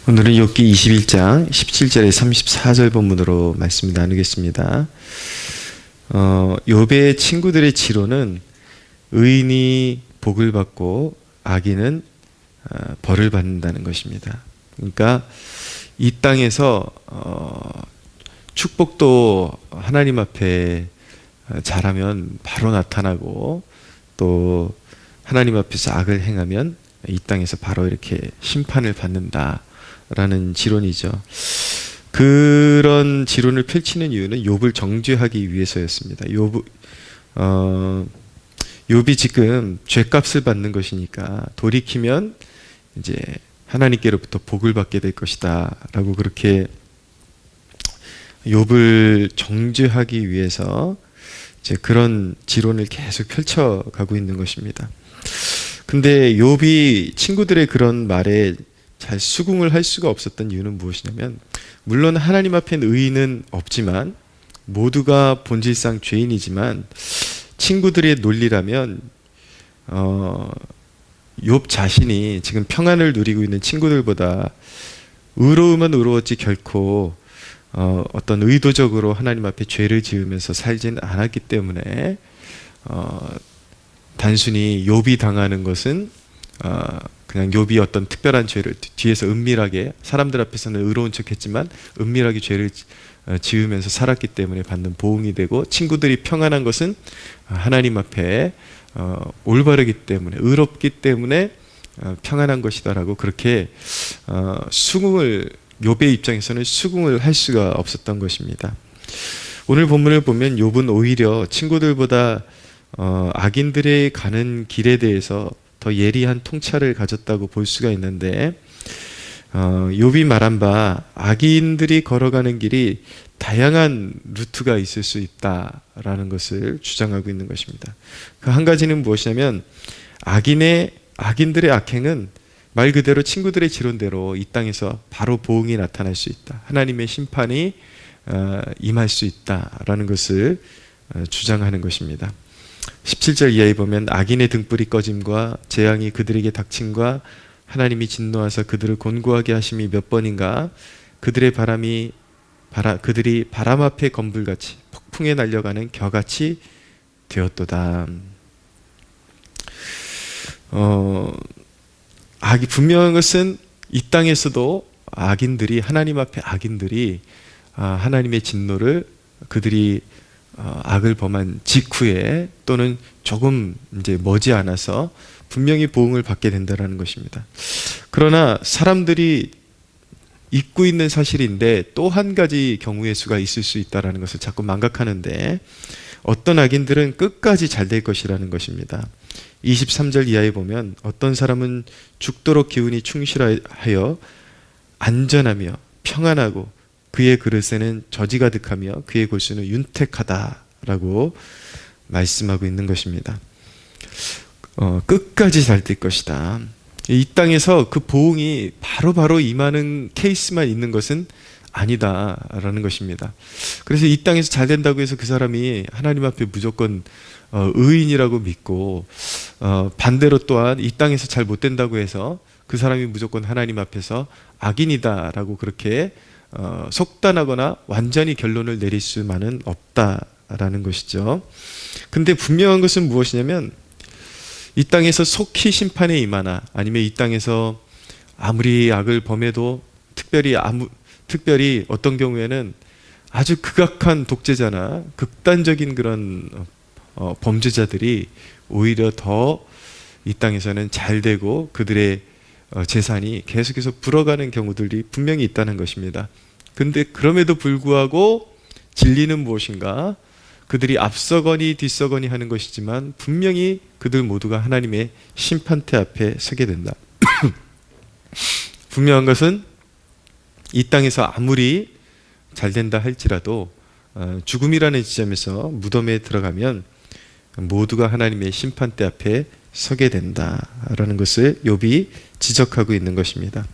오늘은 욥기 21장 17절에 34절 본문으로 말씀을 나누겠습니다. 욥의 친구들의 지론은 의인이 복을 받고 악인은 벌을 받는다는 것입니다. 그러니까 이 땅에서 축복도 하나님 앞에 잘하면 바로 나타나고, 또 하나님 앞에서 악을 행하면 이 땅에서 바로 이렇게 심판을 받는다라는 지론이죠. 그런 지론을 펼치는 이유는 욥을 정죄하기 위해서였습니다. 욥이 지금 죄값을 받는 것이니까 돌이키면 이제 하나님께로부터 복을 받게 될 것이다 라고 그렇게 욥을 정죄하기 위해서 이제 그런 지론을 계속 펼쳐가고 있는 것입니다. 근데 욥이 친구들의 그런 말에 잘 수긍을 할 수가 없었던 이유는 무엇이냐면, 물론 하나님 앞엔 의인은 없지만 모두가 본질상 죄인이지만 친구들의 논리라면 욥 자신이 지금 평안을 누리고 있는 친구들보다 의로우면 의로웠지 결코 어떤 의도적으로 하나님 앞에 죄를 지으면서 살지는 않았기 때문에 단순히 욥이 당하는 것은 그냥 욥이 어떤 특별한 죄를 뒤에서 은밀하게, 사람들 앞에서는 의로운 척했지만 은밀하게 죄를 지으면서 살았기 때문에 받는 보응이 되고, 친구들이 평안한 것은 하나님 앞에 올바르기 때문에, 의롭기 때문에 평안한 것이다라고 그렇게 수긍을, 욥의 입장에서는 수긍을 할 수가 없었던 것입니다. 오늘 본문을 보면 욥은 오히려 친구들보다 악인들의 가는 길에 대해서 더 예리한 통찰을 가졌다고 볼 수가 있는데, 욥이 말한 바 악인들이 걸어가는 길이 다양한 루트가 있을 수 있다라는 것을 주장하고 있는 것입니다. 그 한 가지는 무엇이냐면, 악인들의 악행은 말 그대로 친구들의 지론대로 이 땅에서 바로 보응이 나타날 수 있다, 하나님의 심판이 임할 수 있다라는 것을 주장하는 것입니다. 17절 이하에 보면, 악인의 등불이 꺼짐과 재앙이 그들에게 닥침과 하나님이 진노하사 그들을 곤고하게 하심이 몇 번인가, 그들이 바람 앞에 검불같이 폭풍에 날려가는 겨같이 되었도다. 분명한 것은 이 땅에서도 하나님 앞에 악인들이 하나님의 진노를 그들이 악을 범한 직후에, 또는 조금 이제 머지않아서 분명히 보응을 받게 된다는 것입니다. 그러나 사람들이 잊고 있는 사실인데, 또 한 가지 경우의 수가 있을 수 있다는 것을 자꾸 망각하는데, 어떤 악인들은 끝까지 잘 될 것이라는 것입니다. 23절 이하에 보면, 어떤 사람은 죽도록 기운이 충실하여 안전하며 평안하고 그의 그릇에는 젖이 가득하며 그의 골수는 윤택하다라고 말씀하고 있는 것입니다. 끝까지 잘 될 것이다. 이 땅에서 그 보응이 바로바로 임하는 케이스만 있는 것은 아니다라는 것입니다. 그래서 이 땅에서 잘 된다고 해서 그 사람이 하나님 앞에 무조건 의인이라고 믿고, 반대로 또한 이 땅에서 잘 못 된다고 해서 그 사람이 무조건 하나님 앞에서 악인이다라고 그렇게 속단하거나 완전히 결론을 내릴 수만은 없다라는 것이죠. 근데 분명한 것은 무엇이냐면, 이 땅에서 속히 심판에 임하나, 아니면 이 땅에서 아무리 악을 범해도 특별히 어떤 경우에는 아주 극악한 독재자나 극단적인 그런 범죄자들이 오히려 더 이 땅에서는 잘 되고 그들의 재산이 계속해서 불어가는 경우들이 분명히 있다는 것입니다. 근데 그럼에도 불구하고 진리는 무엇인가? 그들이 앞서거니 뒤서거니 하는 것이지만 분명히 그들 모두가 하나님의 심판대 앞에 서게 된다. 분명한 것은 이 땅에서 아무리 잘 된다 할지라도 죽음이라는 지점에서 무덤에 들어가면 모두가 하나님의 심판대 앞에 서게 된다라는 것을 욥이 지적하고 있는 것입니다.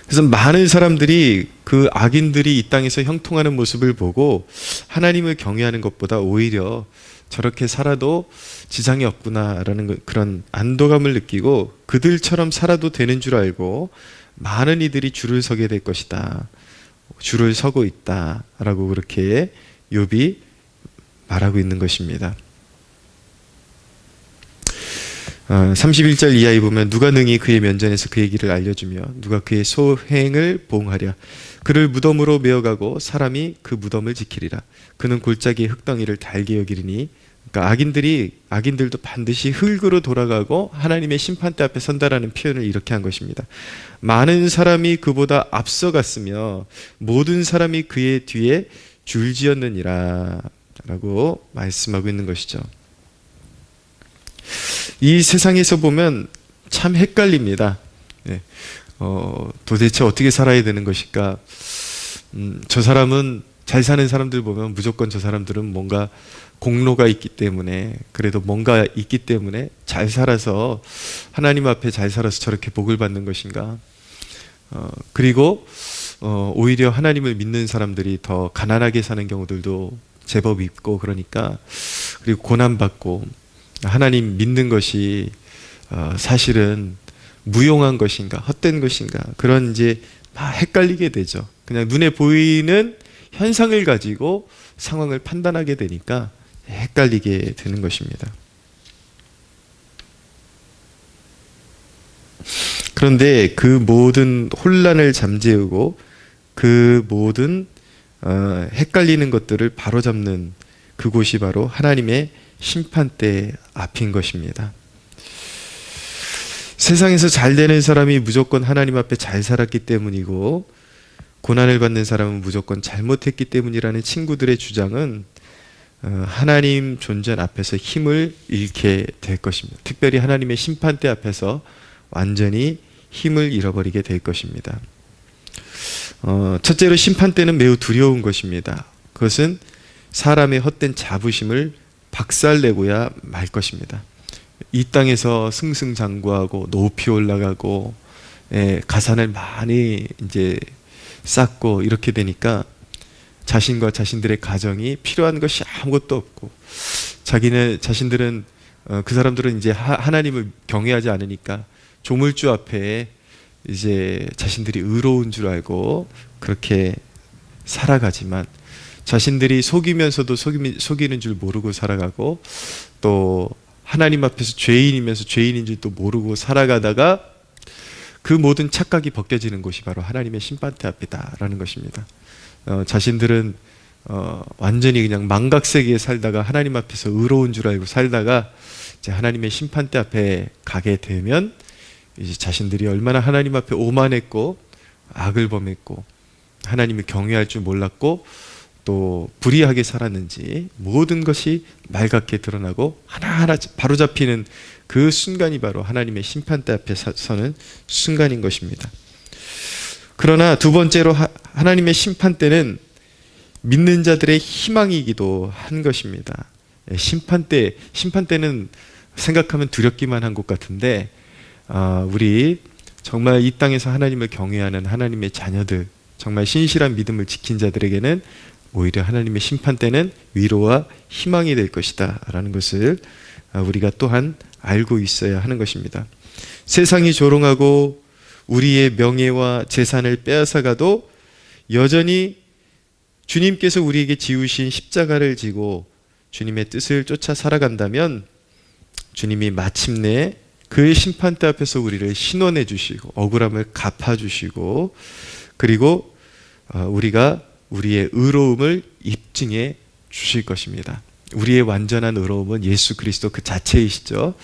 그래서 많은 사람들이 그 악인들이 이 땅에서 형통하는 모습을 보고 하나님을 경외하는 것보다 오히려 저렇게 살아도 지장이 없구나라는 그런 안도감을 느끼고 그들처럼 살아도 되는 줄 알고 많은 이들이 줄을 서게 될 것이다. 줄을 서고 있다라고 그렇게 욥이 말하고 있는 것입니다. 31절 이하에 보면 누가 능히 그의 면전에서 그의 길을 알려주며 누가 그의 소행을 보응하랴. 그를 무덤으로 메어가고 사람이 그 무덤을 지키리라. 그는 골짜기의 흙덩이를 달게 여기리니, 그러니까 악인들도 반드시 흙으로 돌아가고 하나님의 심판대 앞에 선다라는 표현을 이렇게 한 것입니다. 많은 사람이 그보다 앞서갔으며 모든 사람이 그의 뒤에 줄지었느니라 라고 말씀하고 있는 것이죠. 이 세상에서 보면 참 헷갈립니다. 네. 도대체 어떻게 살아야 되는 것일까? 저 사람은, 잘 사는 사람들 보면 무조건 저 사람들은 뭔가 공로가 있기 때문에, 그래도 뭔가 있기 때문에 잘 살아서, 하나님 앞에 잘 살아서 저렇게 복을 받는 것인가? 그리고 오히려 하나님을 믿는 사람들이 더 가난하게 사는 경우들도 제법 있고, 그러니까, 그리고 고난받고, 하나님 믿는 것이 사실은 무용한 것인가, 헛된 것인가, 그런 이제 막 헷갈리게 되죠. 그냥 눈에 보이는 현상을 가지고 상황을 판단하게 되니까 헷갈리게 되는 것입니다. 그런데 그 모든 혼란을 잠재우고 그 모든 헷갈리는 것들을 바로잡는 그곳이 바로 하나님의 심판대 앞인 것입니다. 세상에서 잘 되는 사람이 무조건 하나님 앞에 잘 살았기 때문이고 고난을 받는 사람은 무조건 잘못했기 때문이라는 친구들의 주장은 하나님 존재 앞에서 힘을 잃게 될 것입니다. 특별히 하나님의 심판대 앞에서 완전히 힘을 잃어버리게 될 것입니다. 첫째로 심판대는 매우 두려운 것입니다. 그것은 사람의 헛된 자부심을 박살내고야 말 것입니다. 이 땅에서 승승장구하고 높이 올라가고 가산을 많이 이제 쌓고 이렇게 되니까 자신과 자신들의 가정이 필요한 것이 아무것도 없고 자신들은 그 사람들은 이제 하나님을 경외하지 않으니까 조물주 앞에 이제 자신들이 의로운 줄 알고 그렇게 살아가지만 자신들이 속이면서도 속이는 줄 모르고 살아가고 또 하나님 앞에서 죄인이면서 죄인인 줄도 모르고 살아가다가 그 모든 착각이 벗겨지는 곳이 바로 하나님의 심판대 앞이다라는 것입니다. 자신들은 완전히 그냥 망각세계에 살다가 하나님 앞에서 의로운 줄 알고 살다가 이제 하나님의 심판대 앞에 가게 되면 이제 자신들이 얼마나 하나님 앞에 오만했고 악을 범했고 하나님을 경외할 줄 몰랐고 또 불의하게 살았는지 모든 것이 말갛게 드러나고 하나하나 바로잡히는 그 순간이 바로 하나님의 심판대 앞에 서는 순간인 것입니다. 그러나 두 번째로 하나님의 심판대는 믿는 자들의 희망이기도 한 것입니다. 심판대는 생각하면 두렵기만 한 것 같은데 우리 정말 이 땅에서 하나님을 경외하는 하나님의 자녀들, 정말 신실한 믿음을 지킨 자들에게는 오히려 하나님의 심판대는 위로와 희망이 될 것이다 라는 것을 우리가 또한 알고 있어야 하는 것입니다. 세상이 조롱하고 우리의 명예와 재산을 빼앗아가도 여전히 주님께서 우리에게 지우신 십자가를 지고 주님의 뜻을 쫓아 살아간다면 주님이 마침내 그의 심판대 앞에서 우리를 신원해 주시고 억울함을 갚아주시고 그리고 우리가 우리의 의로움을 입증해 주실 것입니다. 우리의 완전한 의로움은 예수 그리스도 그 자체이시죠.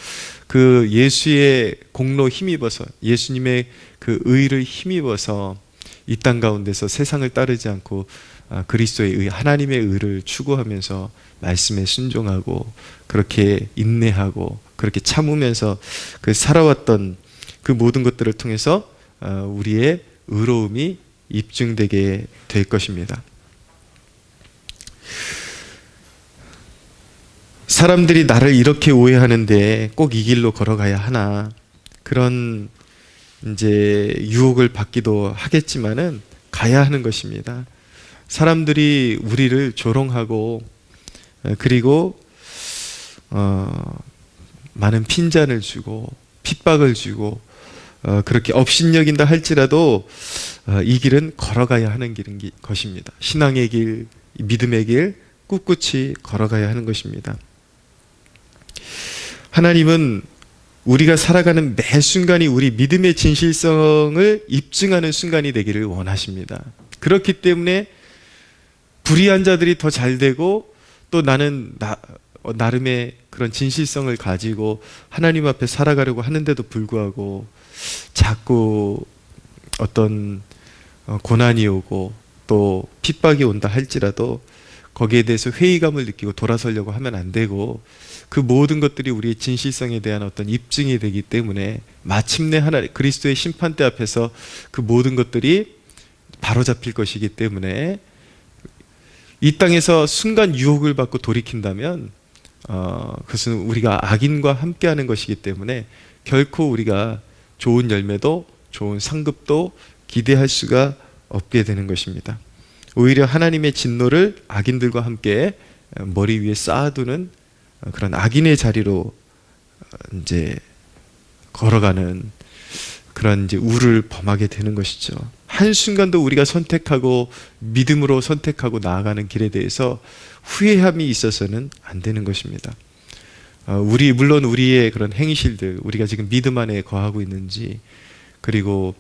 그 예수의 공로 힘입어서 예수님의 그 의를 힘입어서 이 땅 가운데서 세상을 따르지 않고 그리스도의 의, 하나님의 의를 추구하면서 말씀에 순종하고 그렇게 인내하고 그렇게 참으면서 그 살아왔던 그 모든 것들을 통해서 우리의 의로움이 입증되게 될 것입니다. 사람들이 나를 이렇게 오해하는데 꼭 이 길로 걸어가야 하나 그런 이제 유혹을 받기도 하겠지만은 가야 하는 것입니다. 사람들이 우리를 조롱하고 그리고 많은 핀잔을 주고 핍박을 주고 그렇게 업신여긴다 할지라도 이 길은 걸어가야 하는 것입니다. 신앙의 길, 믿음의 길 꿋꿋이 걸어가야 하는 것입니다. 하나님은 우리가 살아가는 매 순간이 우리 믿음의 진실성을 입증하는 순간이 되기를 원하십니다. 그렇기 때문에 불의한 자들이 더 잘되고 또 나는 나름의 그런 진실성을 가지고 하나님 앞에 살아가려고 하는데도 불구하고 자꾸 어떤 고난이 오고 또 핍박이 온다 할지라도 거기에 대해서 회의감을 느끼고 돌아서려고 하면 안 되고 그 모든 것들이 우리의 진실성에 대한 어떤 입증이 되기 때문에 마침내 그리스도의 심판대 앞에서 그 모든 것들이 바로잡힐 것이기 때문에 이 땅에서 순간 유혹을 받고 돌이킨다면 그것은 우리가 악인과 함께하는 것이기 때문에 결코 우리가 좋은 열매도 좋은 상급도 기대할 수가 없게 되는 것입니다. 오히려 하나님의 진노를 악인들과 함께 머리 위에 쌓아두는 그런 악인의 자리로 이제 걸어가는 그런 이제 우를 범하게 되는 것이죠. 한순간도 우리가 선택하고 믿음으로 선택하고 나아가는 길에 대해서 후회함이 있어서는 안 되는 것입니다. 물론 우리의 그런 행실들, 우리가 지금 믿음 안에 거하고 있는지, 그리고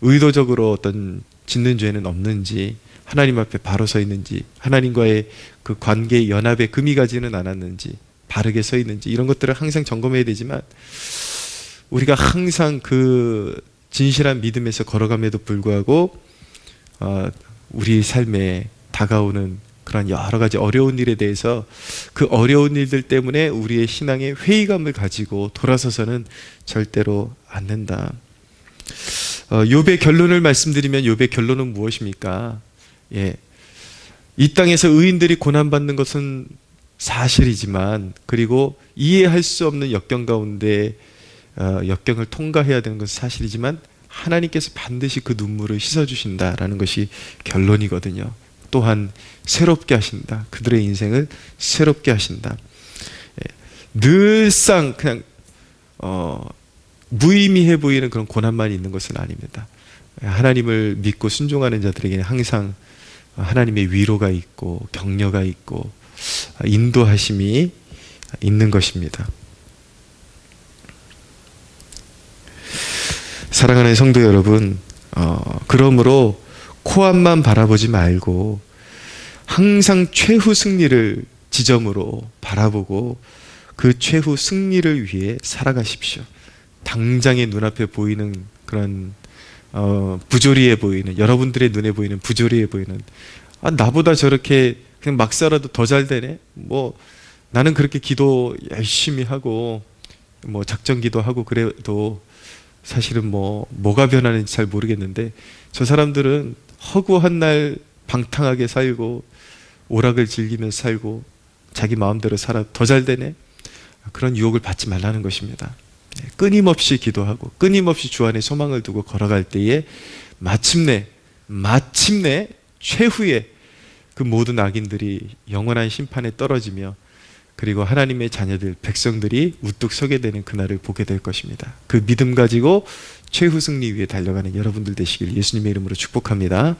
의도적으로 어떤 짓는 죄는 없는지, 하나님 앞에 바로 서 있는지, 하나님과의 그 관계의 연합에 금이 가지는 않았는지, 바르게 서 있는지, 이런 것들을 항상 점검해야 되지만 우리가 항상 그 진실한 믿음에서 걸어감에도 불구하고 우리 삶에 다가오는 그런 여러 가지 어려운 일에 대해서 그 어려운 일들 때문에 우리의 신앙에 회의감을 가지고 돌아서서는 절대로 안 된다. 욥의 결론을 말씀드리면 욥의 결론은 무엇입니까? 이 땅에서 의인들이 고난받는 것은 사실이지만, 그리고 이해할 수 없는 역경 가운데 역경을 통과해야 되는 것은 사실이지만 하나님께서 반드시 그 눈물을 씻어주신다라는 것이 결론이거든요. 또한 새롭게 하신다. 그들의 인생을 새롭게 하신다. 늘상 그냥 무의미해 보이는 그런 고난만 있는 것은 아닙니다. 하나님을 믿고 순종하는 자들에게는 항상 하나님의 위로가 있고 격려가 있고 인도하심이 있는 것입니다. 사랑하는 성도 여러분, 그러므로 코앞만 바라보지 말고 항상 최후 승리를 지점으로 바라보고 그 최후 승리를 위해 살아가십시오. 당장의 눈앞에 보이는 그런 부조리해 보이는, 여러분들의 눈에 보이는 부조리해 보이는, 나보다 저렇게 그냥 막 살아도 더 잘 되네, 나는 그렇게 기도 열심히 하고 작전 기도하고 그래도 사실은 뭐가 변하는지 잘 모르겠는데 저 사람들은 허구한 날 방탕하게 살고 오락을 즐기면서 살고 자기 마음대로 살아 더 잘 되네, 그런 유혹을 받지 말라는 것입니다. 끊임없이 기도하고 끊임없이 주 안에 소망을 두고 걸어갈 때에 마침내 최후의 그 모든 악인들이 영원한 심판에 떨어지며 그리고 하나님의 자녀들, 백성들이 우뚝 서게 되는 그날을 보게 될 것입니다. 그 믿음 가지고 최후 승리 위에 달려가는 여러분들 되시길 예수님의 이름으로 축복합니다.